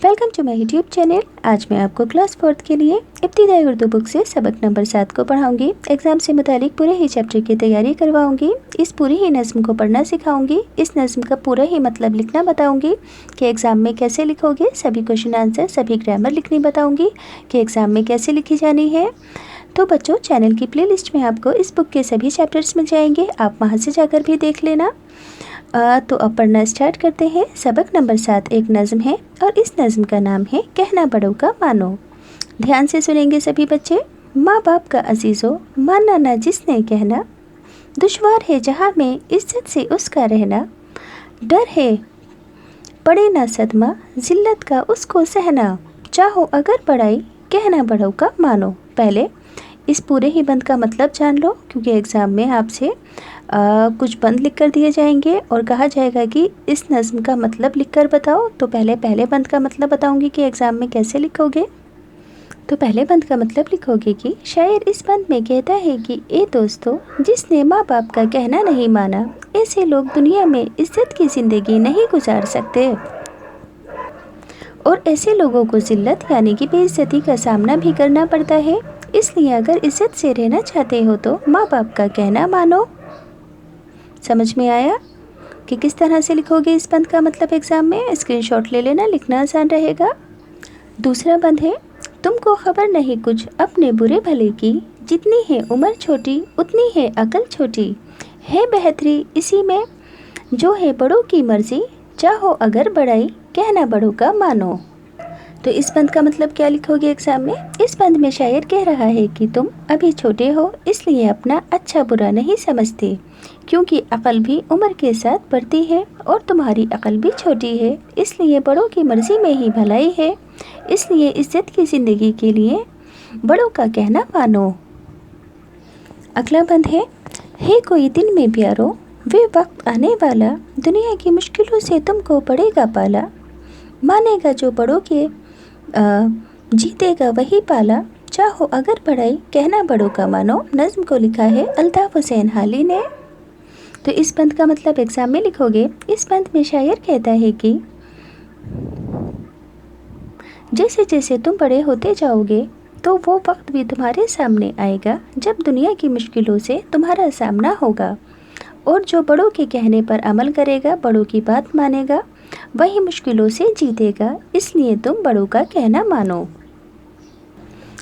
Welcome to my YouTube channel. आज मैं आपको क्लास 4 के लिए इब्तिदाई उर्दू बुक से सबक नंबर 7 को पढ़ाऊंगी। एग्ज़ाम से मुतालिक पूरे ही चैप्टर की तैयारी करवाऊंगी। इस पूरी ही नज़्म को पढ़ना सिखाऊंगी। इस नज़्म का पूरा ही मतलब लिखना बताऊंगी कि एग्ज़ाम में कैसे लिखोगे। सभी क्वेश्चन आंसर, सभी ग्रामर लिखनी बताऊँगी कि एग्ज़ाम में कैसे लिखी जानी है। तो बच्चों, चैनल की प्लेलिस्ट में आपको इस बुक के सभी चैप्टर्स मिल जाएंगे, आप वहाँ से जाकर भी देख लेना। तो अब पढ़ना स्टार्ट करते हैं। सबक नंबर 7 एक नज़्म है और इस नज़्म का नाम है कहना बड़ों का मानो। ध्यान से सुनेंगे सभी बच्चे। माँ बाप का अजीज़ो मानना ना जिसने कहना, दुश्वार है जहाँ में इज्जत से उसका रहना, डर है पड़े ना सदमा जिल्लत का उसको सहना, चाहो अगर बड़ाई कहना बड़ों का मानो। पहले इस पूरे ही बंद का मतलब जान लो, क्योंकि एग्ज़ाम में आपसे कुछ बंद लिख कर दिए जाएंगे और कहा जाएगा कि इस नज़्म का मतलब लिख कर बताओ। तो पहले बंद का मतलब बताऊंगी कि एग्ज़ाम में कैसे लिखोगे। तो पहले बंद का मतलब लिखोगे कि शायर इस बंद में कहता है कि ए दोस्तों, जिसने माँ बाप का कहना नहीं माना, ऐसे लोग दुनिया में इज्जत की ज़िंदगी नहीं गुजार सकते और ऐसे लोगों को जिल्लत यानी कि बेइज्जती का सामना भी करना पड़ता है। इसलिए अगर इज्जत से रहना चाहते हो तो माँ बाप का कहना मानो। समझ में आया कि किस तरह से लिखोगे इस बंद का मतलब एग्ज़ाम में? स्क्रीनशॉट ले लेना, लिखना आसान रहेगा। दूसरा बंद है, तुमको खबर नहीं कुछ अपने बुरे भले की, जितनी है उम्र छोटी उतनी है अकल छोटी, है बेहतरी इसी में जो है बड़ों की मर्जी, चाहो अगर बड़ाई कहना बड़ों का मानो। तो इस बंद का मतलब क्या लिखोगे एग्ज़ाम में? इस बंद में शायर कह रहा है कि तुम अभी छोटे हो, इसलिए अपना अच्छा बुरा नहीं समझते, क्योंकि अकल भी उम्र के साथ बढ़ती है और तुम्हारी अकल भी छोटी है, इसलिए बड़ों की मर्ज़ी में ही भलाई है। इसलिए इज्जत की ज़िंदगी के लिए बड़ों का कहना मानो। अगला बंद है कोई दिन में प्यारो, वे वक्त आने वाला, दुनिया की मुश्किलों से तुमको पड़ेगा पाला, मानेगा जो बड़ों के जीतेगा वही पाला, चाहो अगर पढ़ाई कहना बड़ों का मानो। नज़्म को लिखा है अल्ताफ़ हुसैन हाली ने। तो इस बंद का मतलब एग्ज़ाम में लिखोगे। इस बंद में शायर कहता है कि जैसे जैसे तुम बड़े होते जाओगे तो वो वक्त भी तुम्हारे सामने आएगा जब दुनिया की मुश्किलों से तुम्हारा सामना होगा, और जो बड़ों के कहने पर अमल करेगा, बड़ों की बात मानेगा, वही मुश्किलों से जीतेगा। इसलिए तुम बड़ों का कहना मानो।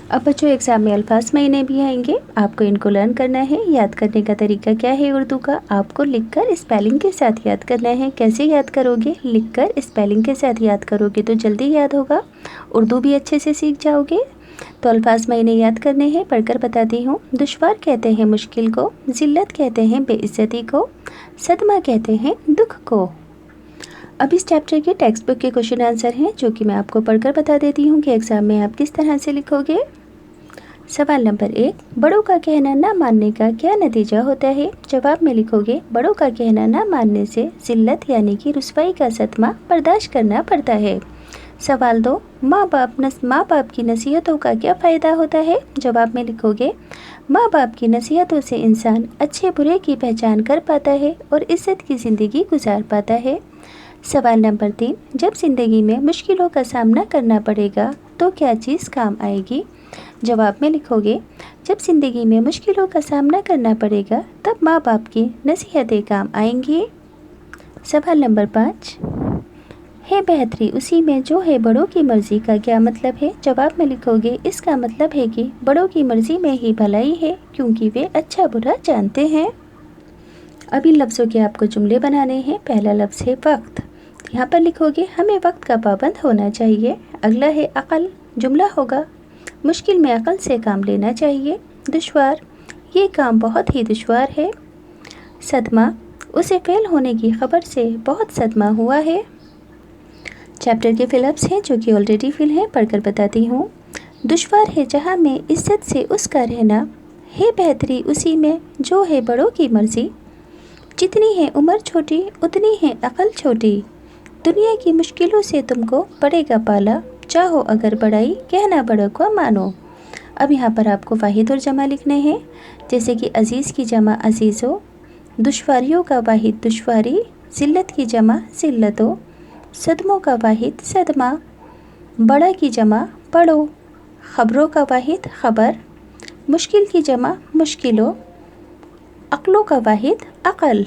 अब बच्चों, एग्ज़ाम में अल्फाज महीने भी आएंगे, आपको इनको लर्न करना है। याद करने का तरीका क्या है उर्दू का? आपको लिखकर स्पेलिंग के साथ याद करना है। कैसे याद करोगे? लिखकर स्पेलिंग के साथ याद करोगे तो जल्दी याद होगा, उर्दू भी अच्छे से सीख जाओगे। तो अल्फाज महीने याद करने हैं, पढ़कर बताती हूँ। दुश्वार कहते हैं मुश्किल को, जिल्लत कहते हैं बेइज्जती को, सदमा कहते हैं दुख को। अब इस चैप्टर के टेक्स्ट बुक के क्वेश्चन आंसर हैं, जो कि मैं आपको पढ़कर बता देती हूँ कि एग्ज़ाम में आप किस तरह से लिखोगे। सवाल नंबर 1, बड़ों का कहना ना मानने का क्या नतीजा होता है? जवाब में लिखोगे, बड़ों का कहना ना मानने से जिल्लत यानी कि रुसवाई का सदमा बर्दाश्त करना पड़ता है। सवाल 2, माँ बाप की नसीहतों का क्या फ़ायदा होता है? जवाब में लिखोगे, माँ बाप की नसीहतों से इंसान अच्छे बुरे की पहचान कर पाता है और इज्जत की ज़िंदगी गुजार पाता है। सवाल नंबर 3, जब ज़िंदगी में मुश्किलों का सामना करना पड़ेगा तो क्या चीज़ काम आएगी? जवाब में लिखोगे, जब ज़िंदगी में मुश्किलों का सामना करना पड़ेगा तब माँ बाप की नसीहतें काम आएंगी। सवाल नंबर 5, है बेहतरी उसी में जो है बड़ों की मर्ज़ी का क्या मतलब है? जवाब में लिखोगे, इसका मतलब है कि बड़ों की मर्ज़ी में ही भलाई है, क्योंकि वे अच्छा बुरा जानते हैं। अब इन लफ्ज़ों के आपको जुमले बनाने हैं। पहला लफ्ज़ है वक्त, यहाँ पर लिखोगे हमें वक्त का पाबंद होना चाहिए। अगला है अक़ल, जुमला होगा मुश्किल में अक़ल से काम लेना चाहिए। दुश्वार, ये काम बहुत ही दुश्वार है। सदमा, उसे फेल होने की खबर से बहुत सदमा हुआ है। चैप्टर के फिलअप्स हैं जो कि ऑलरेडी फिल हैं, पढ़कर बताती हूँ। दुश्वार है जहाँ में इज्जत से उसका रहना, है बेहतरी उसी में जो है बड़ों की मर्ज़ी, जितनी है उम्र छोटी उतनी है अकल छोटी, दुनिया की मुश्किलों से तुमको पड़ेगा पाला, चाहो अगर बड़ाई कहना बड़ों को मानो। अब यहाँ पर आपको वाहिद और जमा लिखने हैं, जैसे कि अज़ीज़ की जमा अज़ीज़ो, दुश्वारियों का वाहिद दुश्वारी, जिल्लत की जमा जिल्लतो, सदमों का वाहिद सदमा। بڑا کی جمع پڑھو، خبروں کا واحد خبر، مشکل کی جمع مشکلوں، عقلوں کا واحد عقل۔